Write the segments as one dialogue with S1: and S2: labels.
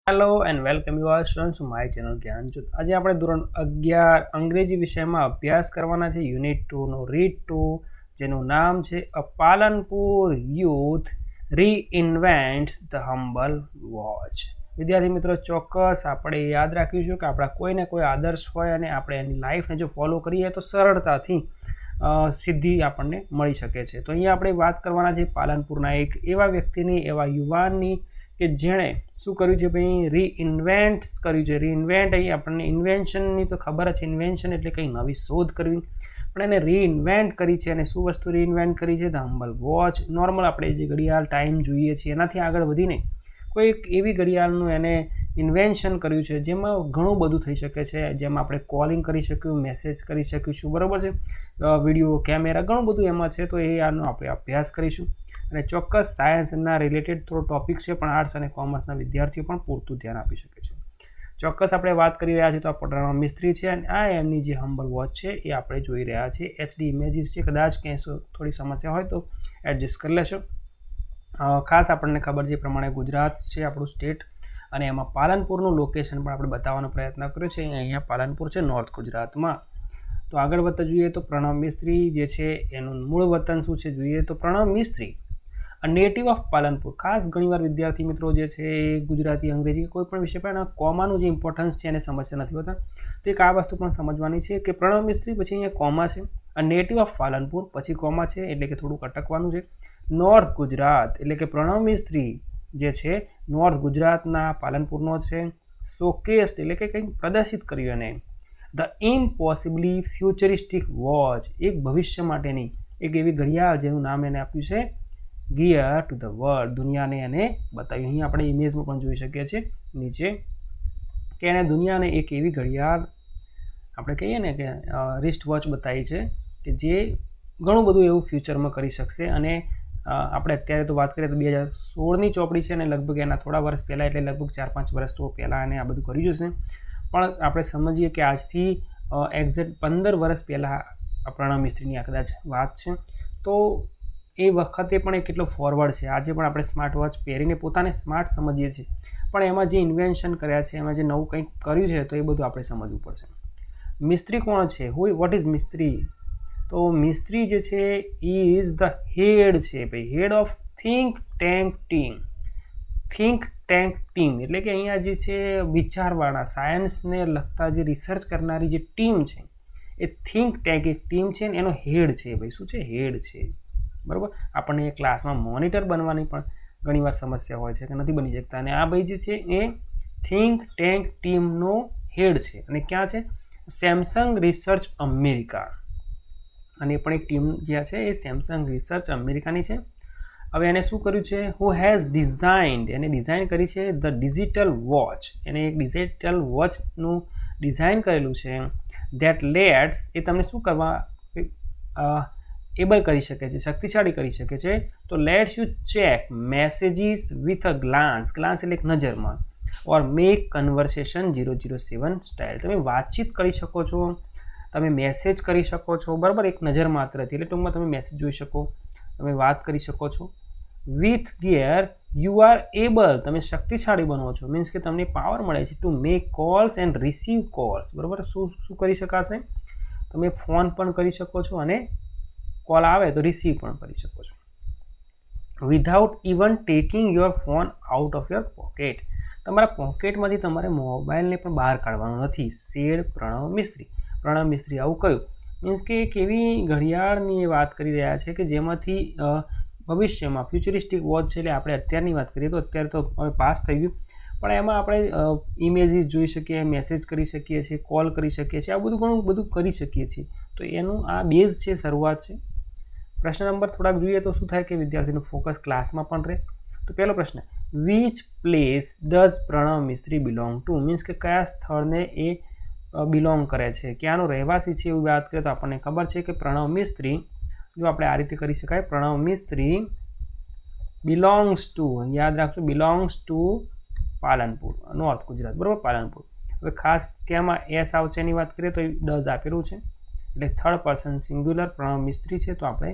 S1: Hello and welcome you are students to my channel Gyanjyot. આજે આપણે ધોરણ 11 અંગ્રેજી વિષયમાં અભ્યાસ કરવાના છે યુનિટ 2 નો રીડ 2 જેનું નામ છે a Palanpur youth reinvents the humble watch. વિદ્યાર્થી મિત્રો, ચોક્કસ આપણે યાદ રાખીશું કે આપણા કોઈને કોઈ આદર્શ હોય અને આપણે એની લાઈફને જો ફોલો કરીએ તો સરળતાથી સિદ્ધિ આપણને મળી શકે છે। તો અહીંયા આપણે વાત કરવાના છે પાલનપુરના એક એવા વ્યક્તિની, એવા યુવાનની કે જેણે શું કર્યું છે ભાઈ, રીઇન્વેન્ટ્સ કર્યું છે। રીઇન્વેન્ટ અહીં આપણને ઇન્વેન્શનની તો ખબર જ છે, ઇન્વેન્શન એટલે કંઈ નવી શોધ કરવી, પણ એને રીઇન્વેન્ટ કરી છે। અને શું વસ્તુ રીઇન્વેન્ટ કરી છે? The humble watch. નોર્મલ આપણે જે ઘડિયાળ ટાઈમ જોઈએ છીએ એનાથી આગળ વધીને કોઈ એક એવી ઘડિયાળનું એને ઇન્વેન્શન કર્યું છે જેમાં ઘણું બધું થઈ શકે છે, જેમાં આપણે કોલિંગ કરી શકીશું, મેસેજ કરી શકીશું, બરાબર છે, વિડીયો, કેમેરા, ઘણું બધું એમાં છે। તો એ આનો આપણે અભ્યાસ કરીશું અને ચોક્કસ સાયન્સના રિલેટેડ થોડો ટોપિક છે, પણ આર્ટ્સ અને કોમર્સના વિદ્યાર્થીઓ પણ પૂરતું ધ્યાન આપી શકે છે। ચોક્કસ આપણે વાત કરી રહ્યા છીએ તો આ પ્રણવ મિસ્ત્રી છે અને આ એમની જે હમ્બલ વોચ છે એ આપણે જોઈ રહ્યા છીએ। HD ઇમેજીસ છે, કદાચ ક્યાંય થોડી સમસ્યા હોય તો એડજસ્ટ કરી લેશો। ખાસ આપણને ખબર છે પ્રમાણે ગુજરાત છે આપણું સ્ટેટ, અને એમાં પાલનપુરનું લોકેશન પણ આપણે બતાવવાનો પ્રયત્ન કર્યો છે। અહીંયા પાલનપુર છે નોર્થ ગુજરાતમાં। તો આગળ વધતા જોઈએ તો પ્રણવ મિસ્ત્રી જે છે એનું મૂળ વતન શું છે જોઈએ તો પ્રણવ મિસ્ત્રી અ નેટિવ ઓફ પાલનપુર। ખાસ ઘણીવાર વિદ્યાર્થી મિત્રો જે છે એ ગુજરાતી, અંગ્રેજી કોઈ પણ વિષય પણ કોમાનું જે ઇમ્પોર્ટન્સ છે એને સમજતા નથી હોતા, તો એક આ વસ્તુ પણ સમજવાની છે કે પ્રણવ મિસ્ત્રી પછી અહીંયા કોમા છે, અ નેટિવ ઓફ પાલનપુર પછી કોમા છે, એટલે કે થોડુંક અટકવાનું છે। નોર્થ ગુજરાત એટલે કે પ્રણવ મિસ્ત્રી જે છે નોર્થ ગુજરાતના પાલનપુરનો છે। શોકેસ્ડ એટલે કે કંઈક પ્રદર્શિત કર્યું એને। ધ ઇમ્પોસિબલી ફ્યુચરિસ્ટિક વોચ, એક ભવિષ્ય માટેની એક એવી ઘડિયાળ જેનું નામ એને આપ્યું છે ગિયર ટુ ધ વર્લ્ડ, દુનિયાને એને બતાવ્યું। અહીં આપણે ઇમેજમાં પણ જોઈ શકીએ છીએ નીચે કે એને દુનિયાને એક એવી ઘડિયાળ આપણે કહીએ ને કે રિસ્ટ વોચ બતાવી છે કે જે ઘણું બધું એવું ફ્યુચરમાં કરી શકશે। અને આપણે અત્યારે તો વાત કરીએ તો 2016ની ચોપડી છે અને લગભગ એના થોડા વર્ષ પહેલાં, એટલે લગભગ 4-5 વર્ષ તો પહેલાં એને આ બધું કર્યું જશે, પણ આપણે સમજીએ કે આજથી એક્ઝેક્ટ 15 વર્ષ પહેલાં પ્રણવ મિસ્ત્રીની આ કદાચ વાત છે। તો એ વખતે પણ એ કેટલો ફોરવર્ડ છે। આજે પણ આપણે સ્માર્ટ વોચ પહેરીને પોતાને સ્માર્ટ સમજીએ છીએ, પણ એમાં જે ઇન્વેન્શન કર્યા છે, એમાં જે નવું કંઈક કર્યું છે, તો એ બધું આપણે સમજવું પડશે। મિસ્ત્રી કોણ છે? What is Mistry? તો મિસ્ત્રી જે છે ઇઝ ધ હેડ છે ભાઈ, head of think tank team. Think tank team એટલે કે અહીંયા જે છે વિચારવાળા, સાયન્સને લગતા જે રિસર્ચ કરનારી જે ટીમ છે એ થિંક ટેન્ક એક ટીમ છે ને એનો હેડ છે ભાઈ। શું છે? હેડ છે, બરાબર। આપણને એ ક્લાસમાં મોનિટર બનવાની પણ ઘણીવાર સમસ્યા હોય છે કે નથી બની શકતા, અને આ ભાઈ જે છે એ થિંક ટેન્ક ટીમનો હેડ છે અને ક્યાં છે? સેમસંગ રિસર્ચ અમેરિકા, અને એ પણ એક ટીમ જ્યાં છે એ સેમસંગ રિસર્ચ અમેરિકાની છે। હવે એને શું કર્યું છે? હુ હેઝ ડિઝાઇન્ડ, એને ડિઝાઇન કરી છે ધ ડિજિટલ વોચ, એને એક ડિજિટલ વોચનું ડિઝાઇન કરેલું છે ધેટ લેટ્સ, એ તમને શું કરવા એબલ કરી શકે છે, શક્તિશાળી કરી શકે છે। તો let's you check messages with a Glance, Glance એટલે એક નજરમાં, ઓર મેક કન્વર્સેશન 007 સ્ટાઇલ, તમે વાતચીત કરી શકો છો, તમે મેસેજ કરી શકો છો, બરાબર, એક નજર માત્રથી, એટલે ટૂંકમાં તમે મેસેજ જોઈ શકો, તમે વાત કરી શકો છો। With gear you are able, તમે શક્તિશાળી બનો છો, મીન્સ કે તમને પાવર મળે છે to make calls and receive calls, બરાબર। શું કરી શકાશે? તમે ફોન પણ કરી શકો છો અને કોલ આવે તો રિસીવ પણ કરી શકો છો। Without even taking your phone out of your pocket, તમારા પોકેટમાંથી તમારે મોબાઈલને પણ બહાર કાઢવાનો નથી, સેડ પ્રણવ મિસ્ત્રી। પ્રણવ મિસ્ત્રી આવું કહ્યું, મીન્સ કે એક એવી ઘડિયાળની વાત કરી રહ્યા છે કે જેમાંથી ભવિષ્યમાં ફ્યુચરિસ્ટિક વોચ છે, એટલે આપણે અત્યારની વાત કરીએ તો અત્યારે તો હવે પાસ થઈ ગયું, પણ એમાં આપણે ઇમેજીસ જોઈ શકીએ, મેસેજ કરી શકીએ છીએ, કોલ કરી શકીએ છીએ, આ બધું ઘણું બધું કરી શકીએ છીએ। તો એનું આ બેઝ છે, શરૂઆત છે। પ્રશ્ન નંબર થોડાક જોઈએ તો શું થાય કે વિદ્યાર્થીનું ફોકસ ક્લાસમાં પણ રહે। તો પહેલો પ્રશ્ન, which place does Pranav Mistry belong to, means કે કયા સ્થળને એ બિલોંગ કરે છે, ક્યાંનો રહેવાસી છે એવું વાત કરીએ તો આપણને ખબર છે કે પ્રણવ મિસ્ત્રી, જો આપણે આ રીતે કરી શકાય, પ્રણવ મિસ્ત્રી બિલોંગ્સ ટુ, યાદ રાખજો, belongs to Palanpur, north Gujarat, બરાબર, પાલનપુર। હવે ખાસ કેમાં એસ આવશે એની વાત કરીએ તો ડઝ આપેલું છે, એટલે થર્ડ પર્સન સિંગ્યુલર પ્રણવ મિસ્ત્રી છે, તો આપણે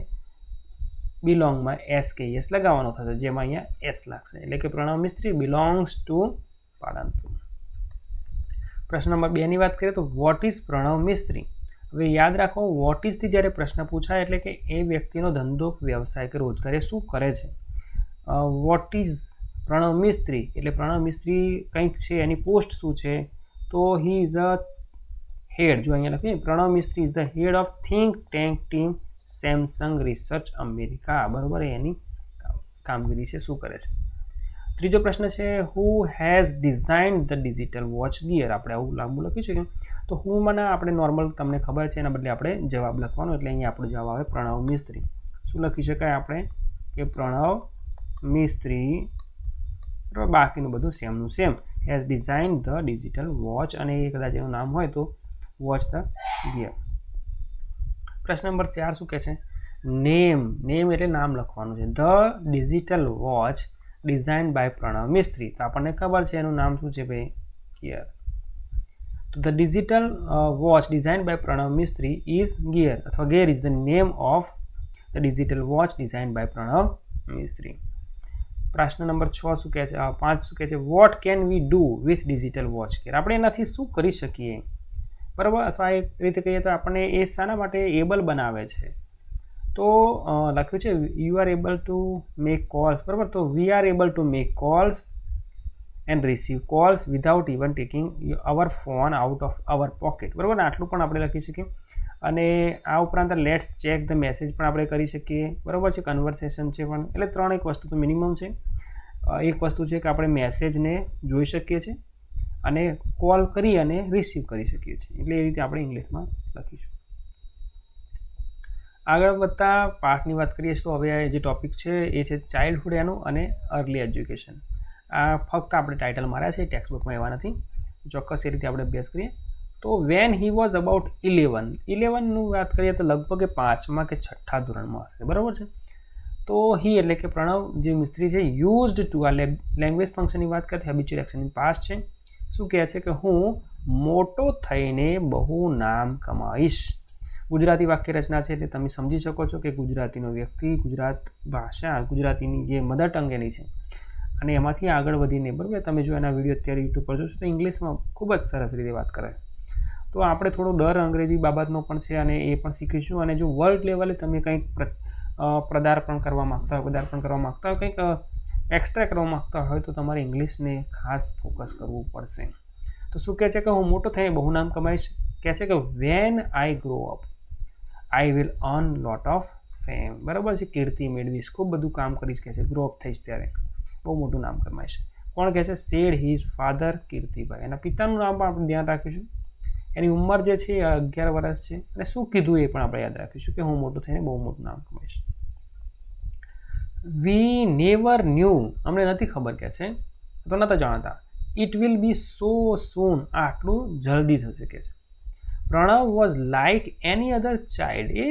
S1: બિલોંગમાં એસ કે એસ લગાવવાનો થશે, જેમાં અહીંયા એસ લાગશે, એટલે કે પ્રણવ મિસ્ત્રી બિલોંગ્સ ટુ પાલનપુર. પ્રશ્ન નંબર 2 ની વાત કરીએ તો વોટ ઇઝ પ્રણવ મિસ્ત્રી. હવે યાદ રાખો, વોટ ઇઝથી જ્યારે પ્રશ્ન પૂછાય એટલે કે એ વ્યક્તિનો ધંધો વ્યવસાય કે રોજગાર એ શું કરે છે. વોટ ઇઝ પ્રણવ મિસ્ત્રી એટલે પ્રણવ મિસ્ત્રી કંઈક છે, એની પોસ્ટ શું છે, તો હી ઇઝ અ હેડ. જો અહીંયા લખીએ Pranav Mistry is the head of think tank team Samsung research America. બરાબર, એની કામગીરી છે, શું કરે છે. ત્રીજો પ્રશ્ન છે who has designed the digital watch gear. આપણે આવું લાંબુ લખી શકીએ તો હું મને આપણે નોર્મલ તમને ખબર છે એના બદલે આપણે જવાબ લખવાનો, એટલે અહીંયા આપણો જવાબ આવે પ્રણવ મિસ્ત્રી. શું લખી શકાય આપણે કે પ્રણવ મિસ્ત્રી. બરાબર, બાકીનું બધું સેમનું same. Has design the digital watch, અને એ કદાચ એનું નામ હોય તો વોચ ધ ગિયર. પ્રશ્ન નંબર 4 શું કહે છે નેમ. નેમ એટલે નામ લખવાનું છે. The digital watch design by Pranav Mistry. તો આપણને ખબર છે એનું નામ શું છે ભાઈ, ગિયર. તો the digital watch design by Pranav Mistry is gear અથવા gear is the name of the digital watch design by Pranav Mistry. પ્રશ્ન નંબર 6 શું કહે છે 5 શું કહે છે what can we do with digital watch gear. આપણે એનાથી શું કરી શકીએ. બરાબર, અથવા એક રીતે કહીએ તો આપણને એ શાના માટે એબલ બનાવે છે. તો લખ્યું છે you are able to make calls. બરાબર, તો we are able to make calls and receive calls without even taking our phone out of our pocket. બરાબર, આટલું પણ આપણે લખી શકીએ. અને આ ઉપરાંત લેટ્સ ચેક ધ મેસેજ પણ આપણે કરી શકીએ. બરાબર છે, કન્વર્સેશન છે પણ. એટલે 3 એક વસ્તુ તો મિનિમમ છે. એક વસ્તુ છે કે આપણે મેસેજને જોઈ શકીએ છીએ અને કોલ કરી અને રિસીવ કરી શકીએ છીએ. એટલે એ રીતે આપણે ઇંગ્લિશમાં લખીશું. આગળ વધતા પાઠની વાત કરીએ તો હવે જે ટોપિક છે એ છે ચાઇલ્ડહુડ એનું અને અર્લી એજ્યુકેશન. આ ફક્ત આપણે ટાઇટલ માર્યા છે, ટેક્સ્ટબુકમાં એવા નથી. ચોક્કસ એ રીતે આપણે અભ્યાસ કરીએ તો વેન હી વોઝ અબાઉટ 11નું વાત કરીએ તો લગભગ 5મા કે 6ઠ્ઠા ધોરણમાં હશે. બરાબર છે. તો હી એટલે કે પ્રણવ જે મિસ્ત્રી છે યુઝડ ટુ, આ લેંગ્વેજ ફંક્શનની વાત કરીએ હેબિચ્યુઅલ એક્શન ઇન પાસ્ટ છે. શું કહે છે કે હું મોટો થઈને બહુ નામ કમાઈશ. ગુજરાતી વાક્ય રચના છે એટલે તમે સમજી શકો છો કે ગુજરાતીનો વ્યક્તિ, ગુજરાત ભાષા, ગુજરાતીની જે મધર ટંગ એની છે અને એમાંથી આગળ વધીને, બરાબર, તમે જો એના વિડીયો અત્યારે યુટ્યુબ પર જોશો તો ઇંગ્લિશમાં ખૂબ જ સરસ રીતે વાત કરે. તો આપણે થોડો ડર અંગ્રેજી બાબતનો પણ છે અને એ પણ શીખીશું. અને જો વર્લ્ડ લેવલે તમે કંઈક પદાર્પણ કરવા માગતા હોય, કંઈક એક્સ્ટ્રા કરવા માગતા હોય તો તમારે ઇંગ્લિશને ખાસ ફોકસ કરવું પડશે. તો શું કહે છે કે હું મોટો થઈને બહુ નામ કમાઈશ. કહે છે કે when I grow up I will earn lot of fame. બરાબર છે, કીર્તિ મેળવીશ, ખૂબ બધું કામ કરીશ. કહે છે ગ્રો અપ થઈશ ત્યારે બહુ મોટું નામ કમાઈશ. કોણ કહે છે? Said his father, Kirtibhai. એના પિતાનું નામ પણ આપણે ધ્યાન રાખીશું. એની ઉંમર જે છે એ 11 વર્ષ છે અને શું કીધું એ પણ આપણે યાદ રાખીશું કે હું મોટું થઈને બહુ મોટું નામ કમાઈશ. વી નેવર ન્યૂ, અમને નથી ખબર કે છે તો નહોતા જાણતા. ઇટ વિલ બી સો સૂન, આટલું જલ્દી થશે કે છે. Pranav was like any other child, એ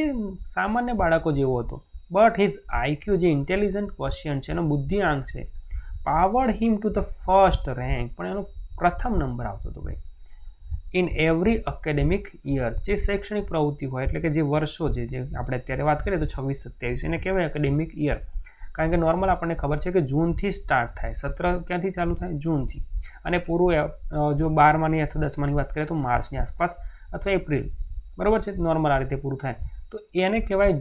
S1: સામાન્ય બાળકો જેવો હતો. બટ હિઝ આઈક્યુ, જે ઇન્ટેલિજન્ટ ક્વેશ્ચન છે એનો બુદ્ધિઆંક છે, powered him to the first rank, પણ એનો પ્રથમ નંબર આવતો હતો ભાઈ. ઇન એવરી એકેડેમિક યર, જે શૈક્ષણિક પ્રવૃત્તિ હોય એટલે કે જે વર્ષો જે આપણે અત્યારે વાત કરીએ તો 26-27 એને કહેવાય એકેડેમિક યર. કારણ કે નોર્મલ આપણને ખબર છે કે જૂનથી સ્ટાર્ટ થાય, સત્ર ક્યાંથી ચાલુ થાય? જૂનથી. અને પૂરું જો 12માની અથવા 10માની વાત કરીએ તો માર્ચની આસપાસ અથવા એપ્રિલ. બરાબર છે, નોર્મલ આ રીતે પૂરું થાય. તો એને કહેવાય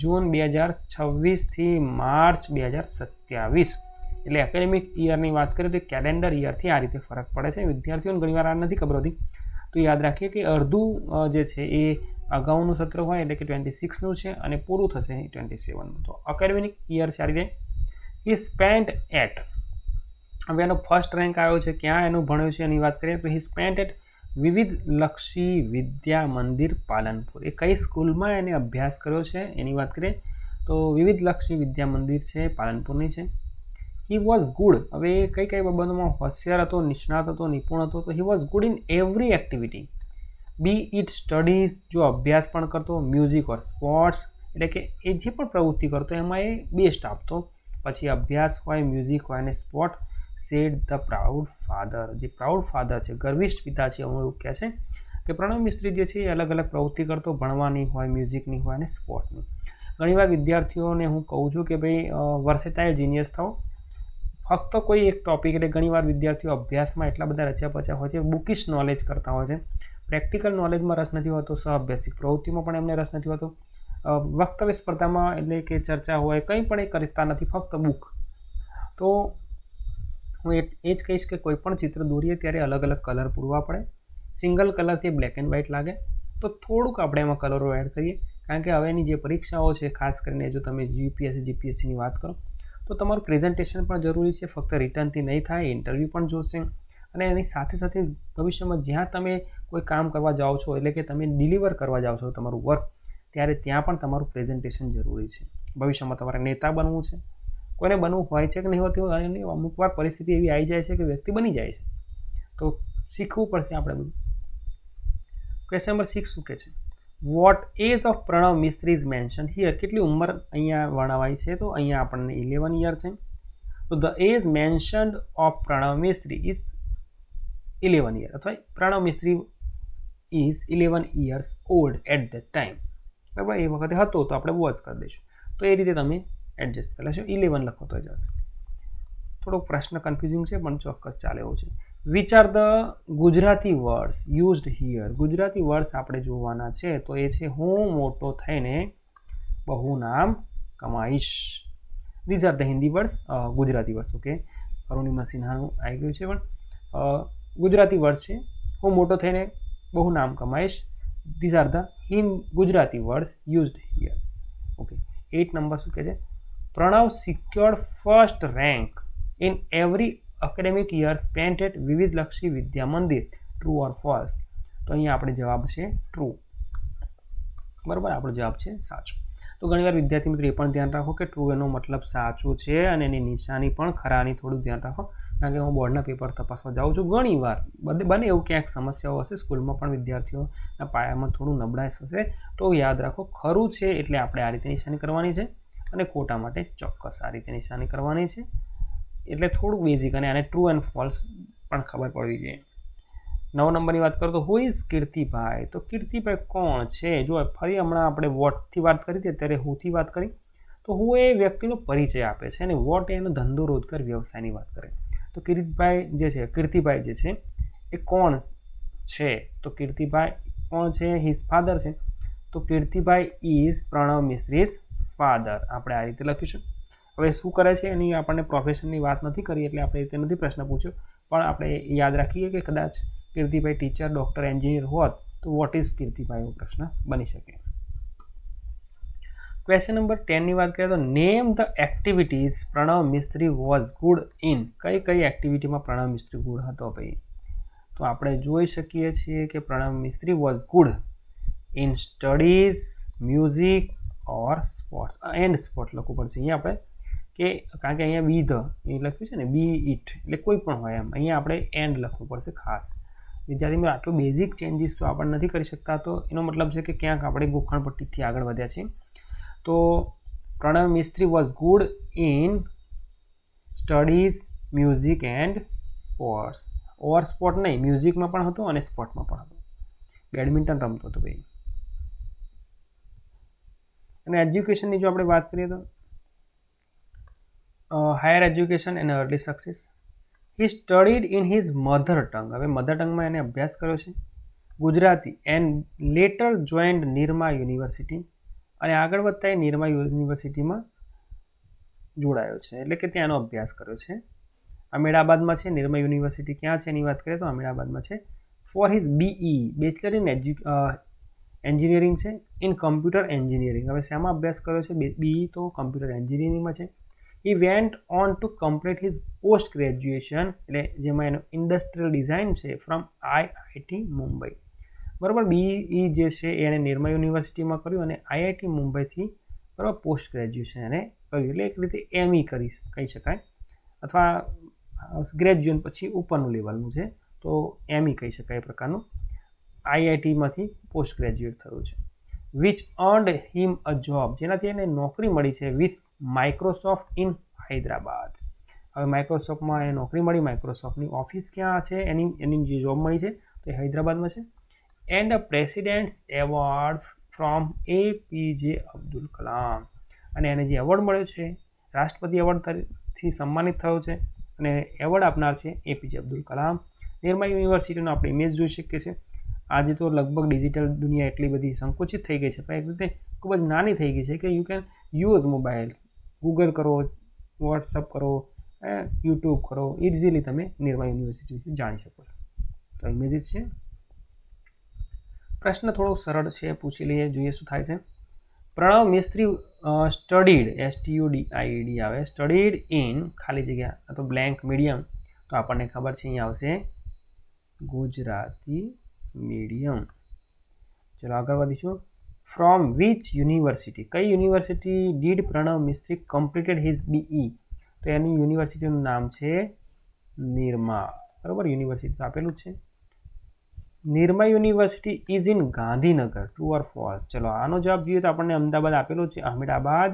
S1: જૂન 2026થી માર્ચ 2027. એટલે એકેડેમિક યરની વાત કરીએ તો કેલેન્ડર યરથી આ રીતે ફરક પડે છે. વિદ્યાર્થીઓને ઘણીવાર આ નથી ખબર હોતી, તો યાદ રાખીએ કે અડધું જે છે એ અગાઉનું સત્ર હોય એટલે કે 26નું છે અને પૂરું થશે 27નું. તો એકેડેમિક યર છે આ રીતે. હી સ્પેન્ટ એટ, હવે એનો ફર્સ્ટ રેન્ક આવ્યો છે, ક્યાં એનું ભણ્યું છે એની વાત કરીએ તો હી સ્પેન્ટ એટ વિવિધ લક્ષી વિદ્યા મંદિર પાલનપુર. એ કઈ સ્કૂલમાં એને અભ્યાસ કર્યો છે એની વાત કરીએ તો વિવિધ લક્ષી વિદ્યા મંદિર છે પાલનપુરની છે. હી વોઝ ગુડ, હવે એ કઈ બાબતોમાં હોશિયાર હતો, નિષ્ણાત હતો, નિપુણ હતો. તો he was good in every activity, be it studies, જો અભ્યાસ પણ કરતો, મ્યુઝિક ઓર સ્પોર્ટ્સ, એટલે કે એ જે પણ પ્રવૃત્તિ કરતો એમાં એ બેસ્ટ આપતો. પછી અભ્યાસ હોય, મ્યુઝિક હોય અને sport. Said the proud father, જે પ્રાઉડ ફાધર છે, ગર્વિષ્ઠ પિતા છે, એવું કહે છે કે પ્રણવ મિસ્ત્રી જે છે એ અલગ અલગ પ્રવૃત્તિ કરતો, ભણવાની હોય, મ્યુઝિકની હોય અને સ્પોર્ટની. ઘણીવાર વિદ્યાર્થીઓને હું કહું છું કે ભાઈ વર્સેટાઇલ જીનિયસ થાઓ, ફક્ત કોઈ એક ટૉપિક એટલે ઘણીવાર વિદ્યાર્થીઓ અભ્યાસમાં એટલા બધા રચ્યા પચ્યા હોય છે, બુકિશ નોલેજ કરતા હોય છે, પ્રેક્ટિકલ નોલેજમાં રસ નથી હોતો, સહઅભ્યાસિક પ્રવૃત્તિમાં પણ એમને રસ નથી હોતો, વક્તવ્ય સ્પર્ધામાં એટલે કે ચર્ચા હોય કંઈ પણ એ કરતા નથી, ફક્ત બુક. તો હું એ જ કહીશ કે કોઈ પણ ચિત્ર દોરીએ ત્યારે અલગ અલગ કલર પૂરવા પડે. સિંગલ કલરથી બ્લેક એન્ડ વ્હાઇટ લાગે તો થોડુંક આપણે એમાં કલરો એડ કરીએ, કારણ કે હવેની જે પરીક્ષાઓ છે, ખાસ કરીને જો તમે યુપીએસસી જીપીએસસીની વાત કરો તો તમારું પ્રેઝન્ટેશન પણ જરૂરી છે. ફક્ત રિટર્નથી નહીં થાય, ઇન્ટરવ્યૂ પણ જોશે, અને એની સાથે સાથે ભવિષ્યમાં જ્યાં તમે કોઈ કામ કરવા જાઓ છો, એટલે કે તમે ડિલિવર કરવા જાઓ છો તમારું વર્ક, ત્યારે ત્યાં પણ તમારું પ્રેઝન્ટેશન જરૂરી છે. ભવિષ્યમાં તમારે નેતા બનવું છે, કોઈને બનવું હોય છે કે નહીં હોતું, અને અમુક વાર પરિસ્થિતિ એવી આવી જાય છે કે વ્યક્તિ બની જાય છે, તો શીખવું પડશે આપણે બધું. ક્વેશ્ચન નંબર 6 શું કહે છે? What age of Pranav Mistry is mention here. કેટલી ઉંમર અહીંયા વર્ણવાઈ છે? તો અહીંયા આપણને 11 યર છે. તો the age mentioned of Pranav Mistry is 11 year, અથવા Pranav Mistry is 11 years old at the time. બરાબર, એ વખતે હતો તો આપણે વોચ કરી દઈશું. તો એ રીતે તમે એડજસ્ટ કરી લેશો. 11 લખો તો જશે. થોડોક પ્રશ્ન કન્ફ્યુઝિંગ છે પણ ચોક્કસ ચાલે એવું છે. Which are the Gujarati words used here. Gujarati words આપણે જોવાના છે તો એ છે હું મોટો થઈને બહુ નામ કમાઈશ. These are the Hindi words, Gujarati words. Okay, Arunima સિન્હાનું આવી ગયું છે, પણ ગુજરાતી વર્ડ્સ છે હું મોટો થઈને બહુ નામ કમાઈશ. These are the Gujarati words used here. Okay, 8 number શું કહે છે? Pranav secured first rank in every academic year spent at Vividhlakshi Vidya Mandir. True or false? તો અહીંયા આપણે જવાબ છે ટ્રુ. બરાબર, આપણો જવાબ છે સાચો. તો ઘણીવાર વિદ્યાર્થી મિત્રો એ પણ ધ્યાન રાખો કે ટ્રુ એનો મતલબ સાચું છે, અને એની નિશાની પણ ખરાની થોડું ધ્યાન રાખો, કારણ કે હું બોર્ડના પેપર તપાસવા જાઉં છું. ઘણીવાર બને એવું ક્યાંક સમસ્યાઓ હશે, સ્કૂલમાં પણ વિદ્યાર્થીઓના પાયામાં થોડું નબળાઈ હશે, તો યાદ રાખો ખરું છે એટલે આપણે આ રીતે નિશાની કરવાની છે, અને ખોટા માટે ચોક્કસ આ રીતે નિશાની કરવાની છે. એટલે થોડુંક બેઝિક, અને આને ટ્રુ એન્ડ ફોલ્સ પણ ખબર પડવી જોઈએ. 9 નંબરની વાત કરું તો હુ ઇઝ કીર્તિભાઈ. તો કીર્તિભાઈ કોણ છે? જો ફરી હમણાં આપણે વોટથી વાત કરી હતી, અત્યારે હુથી વાત કરી. તો હુ એ વ્યક્તિનો પરિચય આપે છે, અને વોટ એનો ધંધો રોજગાર વ્યવસાયની વાત કરે. તો કીર્તિભાઈ જે છે એ કોણ છે? તો કીર્તિભાઈ કોણ છે? હિઝ ફાધર છે. તો કીર્તિભાઈ ઇઝ પ્રણવ મિસ્ત્રીઝ ફાધર. આપણે આ રીતે લખીશું. હવે શું કરે છે એની આપણને પ્રોફેશનની વાત નથી કરી, એટલે આપણે રીતે નથી પ્રશ્ન પૂછ્યો, પણ આપણે યાદ રાખીએ કે કદાચ કીર્તિભાઈ ટીચર, ડૉક્ટર, એન્જિનિયર હોત તો વોટ ઇઝ કીર્તિભાઈ એવો પ્રશ્ન બની શકે. ક્વેશ્ચન નંબર 10 ની વાત કરીએ તો name the activities Pranav Mistry was good in. કઈ કઈ એક્ટિવિટીમાં પ્રણવ મિસ્ત્રી ગુડ હતો ભાઈ? તો આપણે જોઈ શકીએ છીએ કે Pranav Mistry was good in studies, music or sports. And sport લખવું પડશે અહીંયા આપણે, કે કારણ કે અહીંયા બી ધ એ લખ્યું છે ને, બી ઇટ એટલે કોઈ પણ હોય એમ. અહીંયા આપણે એન્ડ લખવું પડશે ખાસ. વિદ્યાર્થીઓ આટલું બેઝિક ચેન્જીસ તો આપણે નથી કરી શકતા, તો એનો મતલબ છે કે ક્યાંક આપણે ગોખણપટ્ટીથી આગળ વધ્યા છીએ. તો Pranav Mistry was good in studies, music and sports. Or sport નહીં, મ્યુઝિકમાં પણ હતો અને સ્પોર્ટમાં પણ હતો. બેડમિન્ટન રમતો હતો ભાઈ. અને એજ્યુકેશનની જો આપણે વાત કરીએ તો higher education and early success. He studied in his mother tongue. હવે મધર ટંગમાં એને અભ્યાસ કર્યો છે Gujarati, and letter joined Nirma university. અને આગળ વધતા એ નિરમા યુનિવર્સિટીમાં જોડાયો છે, એટલે કે ત્યાંનો અભ્યાસ કર્યો છે. અમદાવાદમાં છે નિરમા યુનિવર્સિટી. ક્યાં છે એની વાત કરીએ તો અમદાવાદમાં છે. For his BE bachelor in engineering છે, ઇન કમ્પ્યુટર એન્જિનિયરિંગ. હવે શેમાં અભ્યાસ કર્યો છે? બીઈ તો કમ્પ્યુટર એન્જિનિયરિંગમાં છે. He went on to complete his post graduation, એટલે જેમાં એનો ઇન્ડસ્ટ્રીયલ ડિઝાઇન છે, ફ્રોમ આઈઆઈટી મુંબઈ. બરાબર, બીઈ જે છે એને નિરમા યુનિવર્સિટીમાં કર્યું, અને આઈઆઈટી મુંબઈથી બરાબર પોસ્ટ ગ્રેજ્યુએશન એને કર્યું. એટલે એક રીતે એમઈ કહી શકાય, અથવા ગ્રેજ્યુએશન પછી ઉપરનું લેવલનું છે તો એમઈ કહી શકાય એ પ્રકારનું. આઈઆઈટીમાંથી પોસ્ટ ગ્રેજ્યુએટ થયું છે. Which earned him a job, જેનાથી એને નોકરી મળી છે વિથ માઇક્રોસોફ્ટ ઇન હૈદરાબાદ. હવે માઇક્રોસોફ્ટમાં એને નોકરી મળી. માઇક્રોસોફ્ટની ઓફિસ ક્યાં છે? એની જે જોબ મળી છે તો એ હૈદરાબાદમાં છે. And a president's award from APJ Abdul Kalam. અને એને જે એવોર્ડ મળ્યો છે રાષ્ટ્રપતિ એવોર્ડથી સન્માનિત થયો છે અને એવોર્ડ આપનાર છે એપીજે અબ્દુલ કલામ. નિરમા યુનિવર્સિટીનો આપણે ઇમેજ જોઈ શકીએ છીએ. આજે તો લગભગ ડિજિટલ દુનિયા એટલી બધી સંકુચિત થઈ ગઈ છે, પણ એક રીતે ખૂબ જ નાની થઈ ગઈ છે કે you can use mobile, Google કરો, વોટ્સઅપ કરો, યુટ્યુબ કરો, ઇઝીલી તમે નિરમા યુનિવર્સિટી વિશે જાણી શકો છો. તો ઇમેજીસ છે. પ્રશ્ન થોડો સરળ છે, પૂછી લઈએ, જોઈએ શું થાય છે. પ્રણવ મિસ્ત્રી સ્ટડીડ, STUDIED આવે, સ્ટડીડ ઇન ખાલી જગ્યા તો બ્લેન્ક મીડિયમ, તો આપણને ખબર છે અહીંયા આવશે ગુજરાતી મીડિયમ. ચલો આગળ વધીશું. ફ્રોમ વિચ યુનિવર્સિટી, કઈ university did Pranav Mistry completed his BE, તો એની યુનિવર્સિટીનું નામ છે નિરમા. બરાબર, યુનિવર્સિટી તો આપેલું છે. Nirma university is in Gandhinagar, true or false. ચલો આનો જવાબ જોઈએ તો આપણને અમદાવાદ આપેલું છે, અહેમદાબાદ,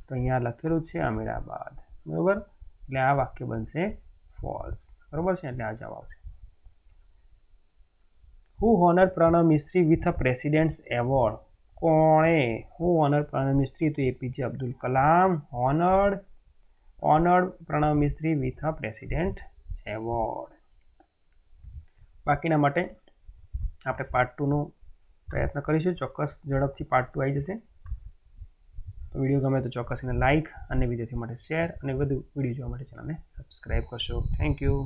S1: તો અહીંયા લખેલું છે અહેમદાબાદ. બરાબર, એટલે આ વાક્ય બનશે ફોલ્સ. બરાબર છે, એટલે આ જવાબ આવશે. Who honour Pranav Mistry with a president's award, કોણે હુ ઓનર પ્રણવ મિસ્ત્રી, તો APJ Abdul Kalam honoured Pranav Mistry with a president award. બાકીના માટે આપણે પાર્ટ 2નો પ્રયત્ન કરીશું. ચોક્કસ ઝડપથી પાર્ટ 2 આવી જશે. તો વિડીયો ગમે તો ચોક્કસ એને લાઇક અને વિદ્યાર્થીઓ માટે શેર અને વધુ વિડીયો જોવા માટે ચેનલને સબસ્ક્રાઈબ કરશો. Thank you.